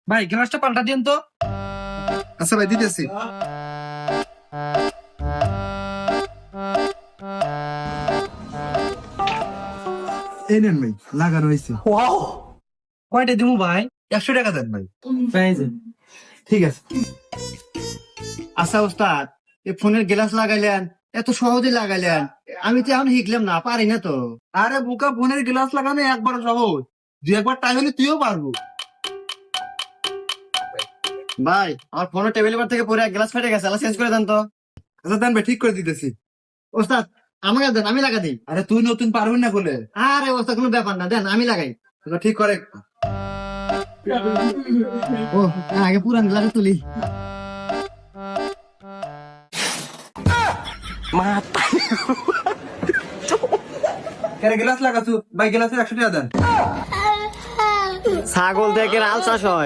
ভাই গ্লাসটা পাল্টা দিন তো। আচ্ছা ভাই দিতেছি। এই নেন ভাই, লাগানো হয়েছে। কয়টা দিমু ভাই? 100 টাকা দেন ভাই। এই যে। ঠিক আছে। আচ্ছা ওস্তাদ, এই ফোনের গ্লাস লাগাইলেন, এত সহজে লাগাইলেন, আমি তো এখন শিখলাম না, পারি না তো। আরে বুকা, ফোনের গ্লাস লাগানো একবার সহজ, দুই একবার টাইম হলে তুইও পারবো। ভাই আমার ফোনের টেবিল থেকে পরে গ্লাস ফেটে গেছে, চেঞ্জ করে দেন তো। আচ্ছা দেন ভাই, ঠিক করে দিতেছি। ওস্তাদ আমাকে দেন, আমি লাগা দিই। আরে তুই নতুন পারবি না বলে। আরে ওস্তাদ কোনো ব্যাপার না, দেন আমি লাগাই। আচ্ছা, ঠিক করে। ও আগে পুরান গ্লাসে তুলি। গ্লাস লাগাছু ভাই, গ্লাসের 100 টাকা দেন। ছাগল থেকে আল চাষ হয়।